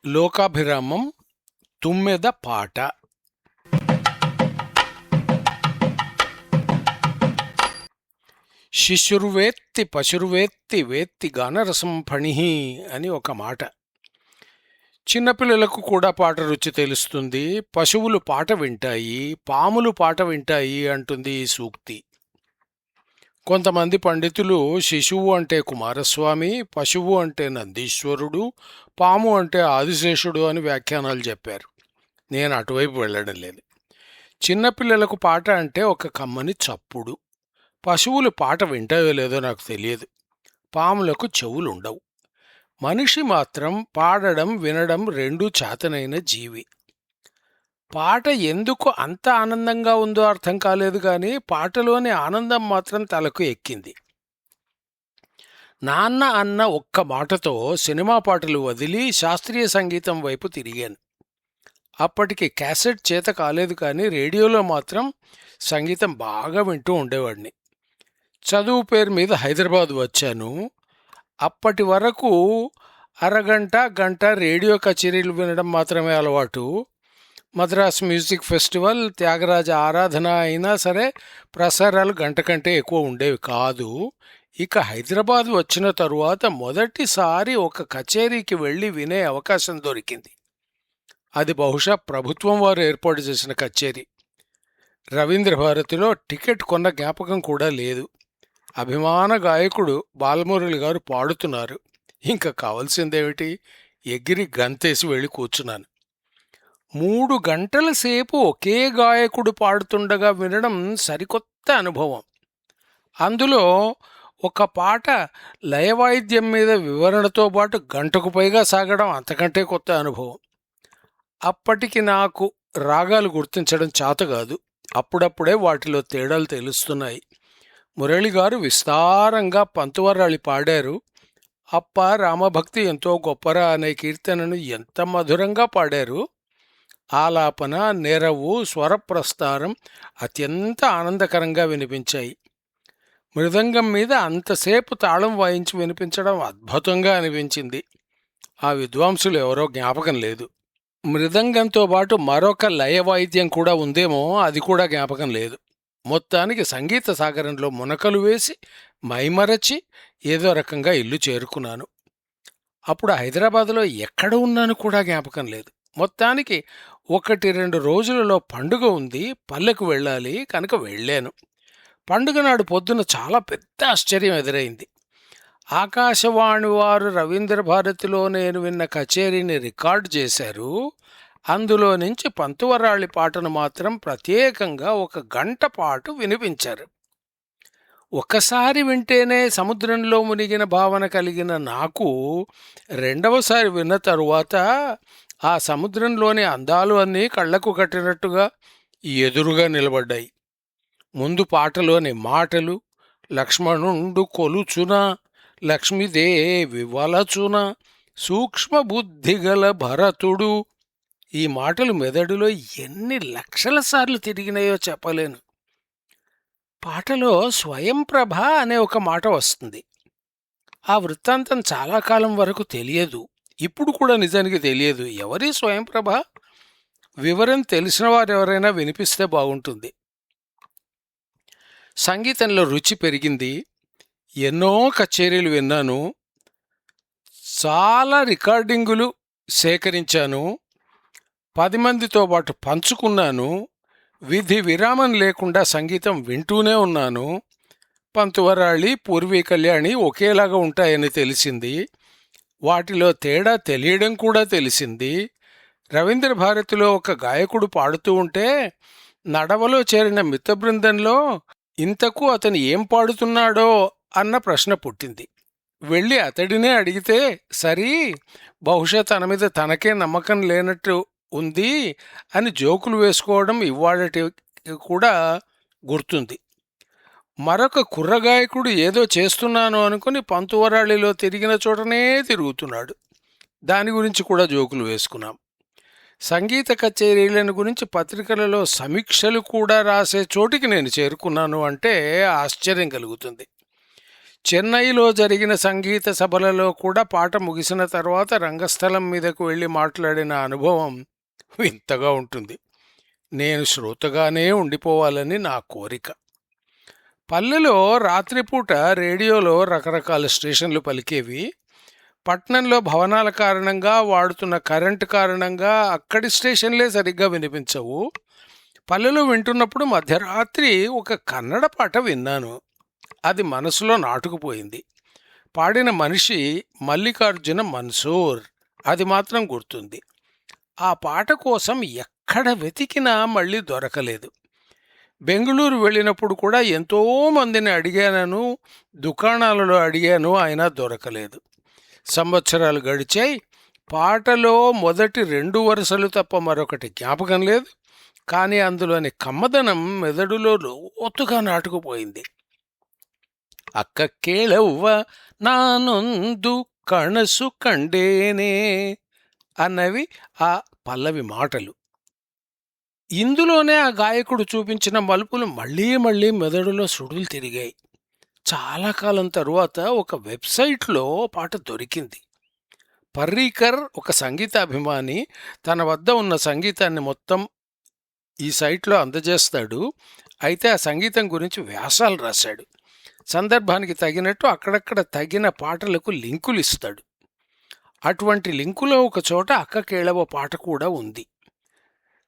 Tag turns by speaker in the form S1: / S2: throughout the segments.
S1: లోకాభిరామం తుమ్మెద పాట. శిశుర్వేత్తి పశుర్వేత్తి వేత్తి గానరసం ఫణిహి అని ఒక మాట. చిన్నపిల్లలకు కూడా పాట రుచి తెలుస్తుంది. పశువులు పాట వింటాయి, పాములు పాట వింటాయి అంటుంది ఈ సూక్తి. కొంతమంది పండితులు శిశువు అంటే కుమారస్వామి, పశువు అంటే నందీశ్వరుడు, పాము అంటే ఆదిశేషుడు అని వ్యాఖ్యానాలు చెప్పారు. నేను అటువైపు వెళ్ళడం లేదు. చిన్నపిల్లలకు పాట అంటే ఒక కమ్మని చప్పుడు. పశువులు పాట వింటాయో లేదో నాకు తెలియదు. పాములకు చెవులుండవు. మనిషి మాత్రం పాడడం వినడం రెండూ చేతనైన జీవి. పాట ఎందుకు అంత ఆనందంగా ఉందో అర్థం కాలేదు, కానీ పాటలోని ఆనందం మాత్రం తలకు ఎక్కింది. నాన్న అన్న ఒక్క మాటతో సినిమా పాటలు వదిలి శాస్త్రీయ సంగీతం వైపు తిరిగాను. అప్పటికి క్యాసెట్ చేత కాలేదు, కానీ రేడియోలో మాత్రం సంగీతం బాగా వింటూ ఉండేవాడిని. చదువు పేరు మీద హైదరాబాద్ వచ్చాను. అప్పటి వరకు అరగంట గంట రేడియో కచేరీలు వినడం మాత్రమే అలవాటు. మద్రాస్ మ్యూజిక్ ఫెస్టివల్, త్యాగరాజ ఆరాధన అయినా సరే ప్రసారాలు గంట కంటే ఎక్కువ ఉండేవి కాదు. ఇక హైదరాబాద్ వచ్చిన తరువాత మొదటిసారి ఒక కచేరీకి వెళ్ళి వినే అవకాశం దొరికింది. అది బహుశా ప్రభుత్వం వారు ఏర్పాటు చేసిన కచేరీ. రవీంద్ర భారతిలో టికెట్ కొన్న జ్ఞాపకం కూడా లేదు. అభిమాన గాయకుడు బాలమురళి గారు పాడుతున్నారు. ఇంకా కావాల్సిందేమిటి, ఎగిరి గంతేసి వెళ్ళి కూర్చున్నాను. 3 గంటల సేపు ఒకే గాయకుడు పాడుతుండగా వినడం సరికొత్త అనుభవం. అందులో ఒక పాట లయవాయిద్యం మీద వివరణతో పాటు గంటకు పైగా సాగడం అంతకంటే కొత్త అనుభవం. అప్పటికి నాకు రాగాలు గుర్తించడం చేతకాదు. అప్పుడప్పుడే వాటిలో తేడాలు తెలుస్తున్నాయి. మురళిగారు విస్తారంగా పంతువరాళి పాడారు. అప్ప రామభక్తి ఎంతో గొప్పరా అనే కీర్తనను ఎంత మధురంగా పాడారు. ఆలాపన, నెరవు, స్వరప్రస్తారం అత్యంత ఆనందకరంగా వినిపించాయి. మృదంగం మీద అంతసేపు తాళం వాయించి వినిపించడం అద్భుతంగా అనిపించింది. ఆ విద్వాంసులు ఎవరో జ్ఞాపకం లేదు. మృదంగంతో పాటు మరొక లయ వాయిద్యం కూడా ఉందేమో, అది కూడా జ్ఞాపకం లేదు. మొత్తానికి సంగీత సాగరంలో మునకలు వేసి మైమరచి ఏదో రకంగా ఇల్లు చేరుకున్నాను. అప్పుడు హైదరాబాదులో ఎక్కడ ఉన్నాను కూడా జ్ఞాపకం లేదు. మొత్తానికి 1-2 రోజులలో పండుగ ఉంది, పల్లెకు వెళ్ళాలి కనుక వెళ్ళాను. పండుగ నాడు పొద్దున చాలా పెద్ద ఆశ్చర్యం ఎదురైంది. ఆకాశవాణి వారు రవీంద్ర భారతిలో నేను విన్న కచేరీని రికార్డు చేశారు. అందులో నుంచి పంతువరాళి పాటను మాత్రం ప్రత్యేకంగా 1 గంట పాటు వినిపించారు. ఒకసారి వింటేనే సముద్రంలో మునిగిన భావన కలిగిన నాకు రెండవసారి విన్న తరువాత ఆ సముద్రంలోని అందాలు అన్నీ కళ్లకు కట్టినట్టుగా ఎదురుగా నిలబడ్డాయి. ముందు పాటలోని మాటలు, లక్ష్మణుండు కొలుచున లక్ష్మీదేవి వలచున సూక్ష్మ బుద్ధిగల భరతుడు, ఈ మాటలు మెదడులో ఎన్ని లక్షల సార్లు తిరిగినాయో చెప్పలేను. పాటలో స్వయంప్రభ అనే ఒక మాట వస్తుంది. ఆ వృత్తాంతం చాలా కాలం వరకు తెలియదు. ఇప్పుడు కూడా నిజానికి తెలియదు. ఎవరి స్వయంప్రభ? వివరం తెలిసిన వారెవరైనా వినిపిస్తే బాగుంటుంది. సంగీతంలో రుచి పెరిగింది. ఎన్నో కచేరీలు విన్నాను. చాలా రికార్డింగులు సేకరించాను. 10 మందితో పాటు పంచుకున్నాను. విధి విరామం లేకుండా సంగీతం వింటూనే ఉన్నాను. పంతువరాళి, పూర్వీ కళ్యాణి ఒకేలాగా ఉంటాయని తెలిసింది. వాటిలో తేడా తెలియడం కూడా తెలిసింది. రవీంద్ర భారతిలో ఒక గాయకుడు పాడుతూ ఉంటే నడవలో చేరిన మిత్ర బృందంలో ఇంతకు అతను ఏం పాడుతున్నాడో అన్న ప్రశ్న పుట్టింది. వెళ్ళి అతడినే అడిగితే, సరి బహుశా తన మీద తనకే నమ్మకం లేనట్టు ఉంది అని జోకులు వేసుకోవడం ఇవాళటి కూడా గుర్తుంది. మరొక కుర్రగాయకుడు ఏదో చేస్తున్నాను అనుకుని పంతువరాళిలో తిరిగిన చోటనే తిరుగుతున్నాడు. దాని గురించి కూడా జోకులు వేసుకున్నాం. సంగీత కచేరీలను గురించి పత్రికలలో సమీక్షలు కూడా రాసే చోటికి నేను చేరుకున్నాను అంటే ఆశ్చర్యం కలుగుతుంది. చెన్నైలో జరిగిన సంగీత సభలలో కూడా పాట ముగిసిన తర్వాత రంగస్థలం మీదకు వెళ్ళి మాట్లాడిన అనుభవం వింతగా ఉంటుంది. నేను శ్రోతగానే ఉండిపోవాలని నా కోరిక. పల్లెలో రాత్రిపూట రేడియోలో రకరకాల స్టేషన్లు పలికేవి. పట్నంలో భవనాల కారణంగా, వాడుతున్న కరెంటు కారణంగా అక్కడి స్టేషన్లే సరిగ్గా వినిపించవు. పల్లెలో వింటున్నప్పుడు మధ్యరాత్రి ఒక కన్నడ పాట విన్నాను. అది మనసులో నాటుకుపోయింది. పాడిన మనిషి మల్లికార్జున మన్సూర్. అది మాత్రం గుర్తుంది. ఆ పాట కోసం ఎక్కడ వెతికినా మళ్ళీ దొరకలేదు. బెంగుళూరు వెళ్ళినప్పుడు కూడా ఎంతో మందిని అడిగాను, దుకాణాలలో అడిగాను, అయినా దొరకలేదు. సంవత్సరాలు గడిచాయి. పాటలో మొదటి 2 వరుసలు తప్ప మరొకటి జ్ఞాపకం లేదు. కానీ అందులోని కమ్మదనం మెదడులో లోతుగా నాటుకుపోయింది. అక్క కేళవ్వ నానొందు కణసు కండేనే అన్నవి ఆ పల్లవి మాటలు. ఇందులోనే ఆ గాయకుడు చూపించిన మలుపులు మళ్లీ మళ్లీ మెదడులో సుడులు తిరిగాయి. చాలా కాలం తరువాత ఒక వెబ్సైట్లో పాట దొరికింది. పర్రీకర్ ఒక సంగీతాభిమాని తన వద్ద ఉన్న సంగీతాన్ని మొత్తం ఈ సైట్లో అందజేస్తాడు. అయితే ఆ సంగీతం గురించి వ్యాసాలు రాశాడు. సందర్భానికి తగినట్టు అక్కడక్కడ తగిన పాటలకు లింకులు ఇస్తాడు. అటువంటి లింకులో ఒక చోట అక్క కేళవ పాట కూడా ఉంది.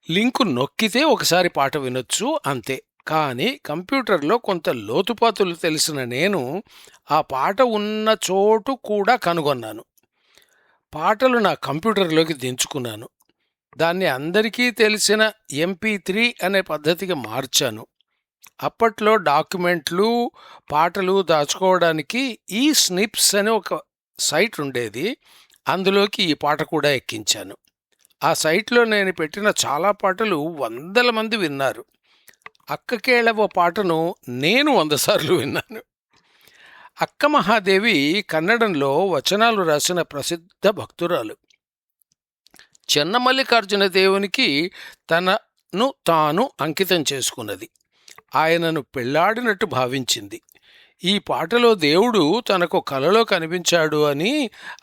S1: లింకు నొక్కితే ఒకసారి పాట వినొచ్చు, అంతే. కానీ కంప్యూటర్లో కొంత లోతుపాతులు తెలిసిన నేను ఆ పాట ఉన్న చోటు కూడా కనుగొన్నాను. పాటలు నా కంప్యూటర్లోకి దించుకున్నాను. దాన్ని అందరికీ తెలిసిన MP3 అనే పద్ధతికి మార్చాను. అప్పట్లో డాక్యుమెంట్లు, పాటలు దాచుకోవడానికి ఈ స్నిప్స్ అనే ఒక సైట్ ఉండేది. అందులోకి ఈ పాట కూడా ఎక్కించాను. ఆ సైట్లో నేను పెట్టిన చాలా పాటలు 100 మంది విన్నారు. అక్కకేళవ పాటను నేను 100 సార్లు విన్నాను. అక్క మహాదేవి కన్నడంలో వచనాలు రాసిన ప్రసిద్ధ భక్తురాలు. చెన్నమల్లికార్జున దేవునికి తనను తాను అంకితం చేసుకున్నది. ఆయనను పెళ్లాడినట్టు భావించింది. ఈ పాటలో దేవుడు తనకు కలలో కనిపించాడు అని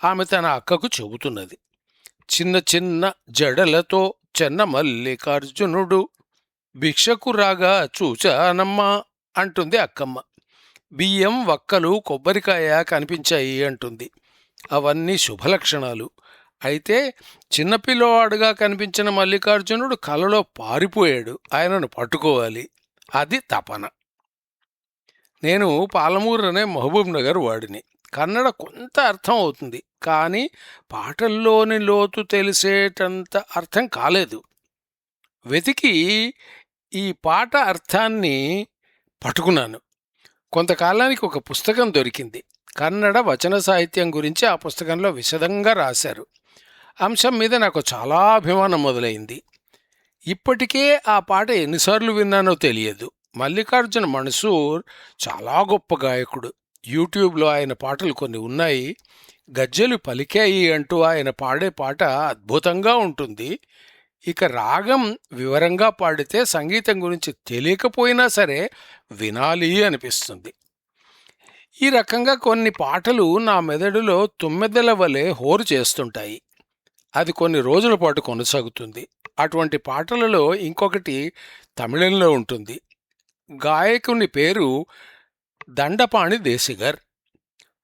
S1: ఆమె తన అక్కకు చెబుతున్నది. చిన్న చిన్న జడలతో చెన్నమల్లికార్జునుడు భిక్షకు రాగా చూచానమ్మా అంటుంది అక్కమ్మ. బియ్యం, వక్కలు, కొబ్బరికాయ కనిపించాయి అంటుంది. అవన్నీ శుభలక్షణాలు. అయితే చిన్నపిల్లవాడుగా కనిపించిన మల్లికార్జునుడు కలలో పారిపోయాడు. ఆయనను పట్టుకోవాలి. అది తపన. నేను పాలమూరు అనే మహబూబ్ నగర్ వాడిని. కన్నడ కొంత అర్థం అవుతుంది, కానీ పాటల్లోని లోతు తెలిసేటంత అర్థం కాలేదు. వెతికి ఈ పాట అర్థాన్ని పట్టుకున్నాను. కొంతకాలానికి ఒక పుస్తకం దొరికింది. కన్నడ వచన సాహిత్యం గురించి ఆ పుస్తకంలో విశదంగా రాశారు. అంశం మీద నాకు చాలా అభిమానం మొదలైంది. ఇప్పటికే ఆ పాట ఎన్నిసార్లు విన్నానో తెలియదు. మల్లికార్జున మన్సూర్ చాలా గొప్ప గాయకుడు. యూట్యూబ్లో ఆయన పాటలు కొన్ని ఉన్నాయి. గజ్జెలు పలికాయి అంటూ ఆయన పాడే పాట అద్భుతంగా ఉంటుంది. ఇక రాగం వివరంగా పాడితే సంగీతం గురించి తెలియకపోయినా సరే వినాలి అనిపిస్తుంది. ఈ రకంగా కొన్ని పాటలు నా మెదడులో తుమ్మెదల వలె హోరు చేస్తుంటాయి. అది కొన్ని రోజుల పాటు కొనసాగుతుంది. అటువంటి పాటలలో ఇంకొకటి తమిళంలో ఉంటుంది. గాయకుని పేరు దండపాణి దేశిగర్.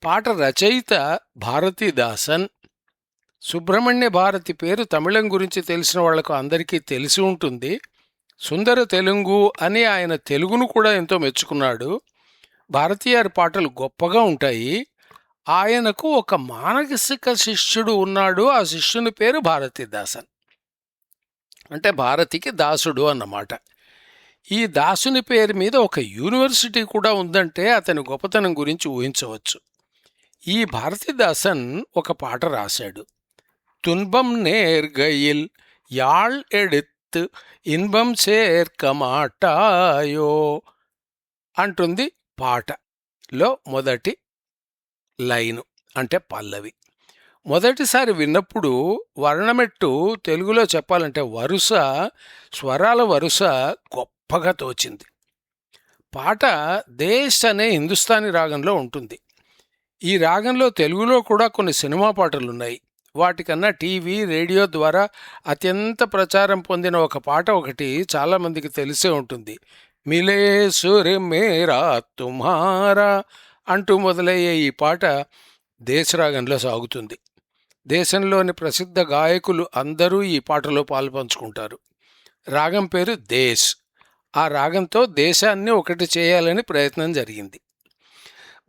S1: పాట రచయిత భారతీదాసన్. సుబ్రహ్మణ్య భారతి పేరు తమిళం గురించి తెలిసిన వాళ్లకు అందరికీ తెలిసి ఉంటుంది. సుందర తెలుగు అని ఆయన తెలుగును కూడా ఎంతో మెచ్చుకున్నాడు. భారతీయారి పాటలు గొప్పగా ఉంటాయి. ఆయనకు ఒక మానసిక శిష్యుడు ఉన్నాడు. ఆ శిష్యుని పేరు భారతీదాసన్. అంటే భారతికి దాసుడు అన్నమాట. ఈ దాసుని పేరు మీద ఒక యూనివర్సిటీ కూడా ఉందంటే అతని గొప్పతనం గురించి ఊహించవచ్చు. ఈ భారతీదాసన్ ఒక పాట రాశాడు. తున్బం నేర్గయిల్ యాళ్ ఎడిత్ ఇన్బం చేర్క మాటాయో అంటుంది పాటలో మొదటి లైను, అంటే పల్లవి. మొదటిసారి విన్నప్పుడు వర్ణమెట్టు, తెలుగులో చెప్పాలంటే వరుస, స్వరాల వరుస గొప్పగా తోచింది. పాట దేశ్ అనే హిందుస్థానీ రాగంలో ఉంటుంది. ఈ రాగంలో తెలుగులో కూడా కొన్ని సినిమా పాటలున్నాయి. వాటికన్నా టీవీ, రేడియో ద్వారా అత్యంత ప్రచారం పొందిన ఒక పాట ఒకటి చాలామందికి తెలిసే ఉంటుంది. 'మిలే సుర్ మేరా తుమ్హారా' అంటూ మొదలయ్యే ఈ పాట దేశరాగంలో సాగుతుంది. దేశంలోని ప్రసిద్ధ గాయకులు అందరూ ఈ పాటలో పాలుపంచుకుంటారు. రాగం పేరు దేశ్. ఆ రాగంతో దేశాన్ని ఒకటి చేయాలని ప్రయత్నం జరిగింది.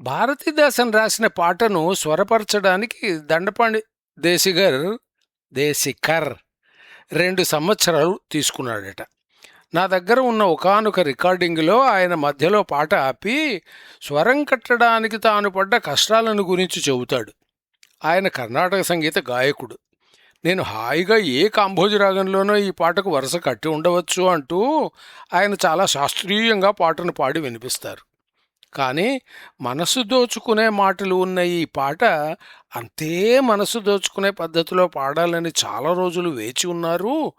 S1: భారతీదాసన్ రాసిన పాటను స్వరపరచడానికి దండపాణి దేశికర్ 2 సంవత్సరాలు తీసుకున్నాడట. నా దగ్గర ఉన్న ఒకానొక రికార్డింగ్లో ఆయన మధ్యలో పాట ఆపి స్వరం కట్టడానికి తాను పడ్డ కష్టాలను గురించి చెబుతాడు. ఆయన కర్ణాటక సంగీత గాయకుడు. నేను హాయిగా ఏ కాంభోజి రాగంలోనో ఈ పాటకు వరుస కట్టి ఉండవచ్చు అంటూ ఆయన చాలా శాస్త్రీయంగా పాటను పాడి వినిపిస్తారు. కానీ మనసు దోచుకునే మాటలు ఉన్న ఈ పాట అంతే మనసు దోచుకునే పద్ధతిలో పాడాలని చాలా రోజులు వేచి ఉన్నారు.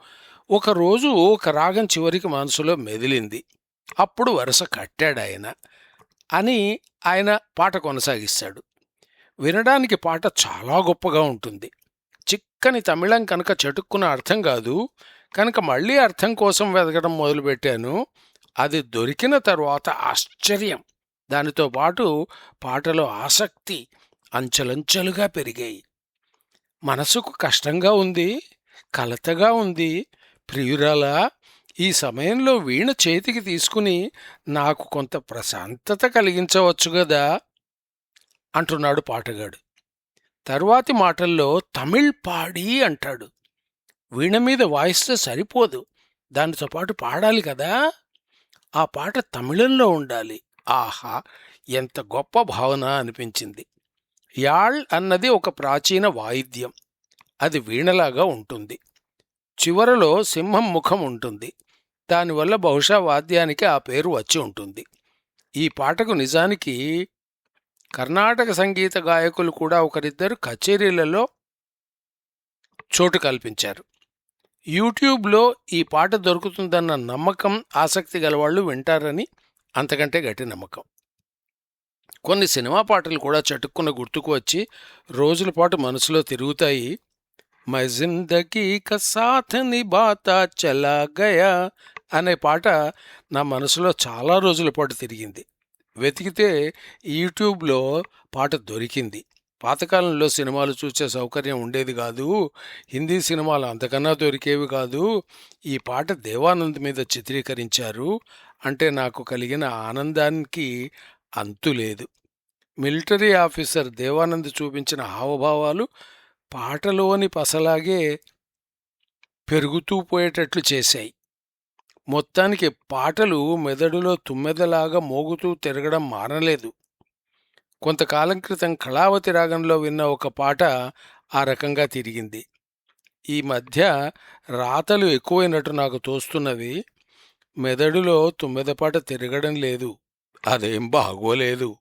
S1: ఒకరోజు ఒక రాగం చివరికి మనసులో మెదిలింది. అప్పుడు వరుస కట్టాడాయన అని ఆయన పాట కొనసాగిస్తాడు. వినడానికి పాట చాలా గొప్పగా ఉంటుంది. చిక్కని తమిళం కనుక చటుక్కున అర్థం కాదు. కనుక మళ్ళీ అర్థం కోసం వెతకడం మొదలుపెట్టాను. అది దొరికిన తరువాత ఆశ్చర్యం, దానితో పాటు పాటలో ఆసక్తి అంచెలంచెలుగా పెరిగాయి. మనసుకు కష్టంగా ఉంది, కలతగా ఉంది, ప్రియురాలా ఈ సమయంలో వీణ చేతికి తీసుకుని నాకు కొంత ప్రశాంతత కలిగించవచ్చు గదా అంటున్నాడు పాటగాడు. తరువాతి మాటల్లో తమిళ్ పాడి అంటాడు. వీణ మీద వాయిస్తే సరిపోదు, దానితో పాటు పాడాలి కదా. ఆ పాట తమిళంలో ఉండాలి. ఆహా, ఎంత గొప్ప భావన అనిపించింది. యాళ్ అన్నది ఒక ప్రాచీన వాయిద్యం. అది వీణలాగా ఉంటుంది. చివరలో సింహం ముఖం ఉంటుంది. దానివల్ల బహుశా వాద్యానికి ఆ పేరు వచ్చి ఉంటుంది. ఈ పాటకు నిజానికి కర్ణాటక సంగీత గాయకులు కూడా ఒకరిద్దరు కచేరీలలో చోటు కల్పించారు. యూట్యూబ్లో ఈ పాట దొరుకుతుందన్న నమ్మకం, ఆసక్తి గలవాళ్లు వింటారని అంతకంటే గట్టి నమ్మకం. కొన్ని సినిమా పాటలు కూడా చటుక్కున గుర్తుకు వచ్చి రోజుల పాటు మనసులో తిరుగుతాయి. మై జిందగీ కా సాథ్ నిభాతా చలా గయా అనే పాట నా మనసులో చాలా రోజుల పాటు తిరిగింది. వెతికితే యూట్యూబ్లో పాట దొరికింది. పాతకాలంలో సినిమాలు చూసే సౌకర్యం ఉండేది కాదు. హిందీ సినిమాలు అంతకన్నా దొరికేవి కాదు. ఈ పాట దేవానంద్ మీద చిత్రీకరించారు అంటే నాకు కలిగిన ఆనందానికి అంతులేదు. మిలిటరీ ఆఫీసర్ దేవానంద్ చూపించిన హావభావాలు పాటలోని పసలాగే పెరుగుతూ పోయేటట్లు చేశాయి. మొత్తానికి పాటలు మెదడులో తుమ్మెదలాగా మోగుతూ తిరగడం మానలేదు. కొంతకాలం క్రితం కళావతి రాగంలో విన్న ఒక పాట ఆ రకంగా తిరిగింది. ఈ మధ్య రాతలు ఎక్కువైనట్టు నాకు తోస్తున్నవి. మెదడులో తుమ్మెదపాట తిరగడం లేదు. అదేం బాగోలేదు.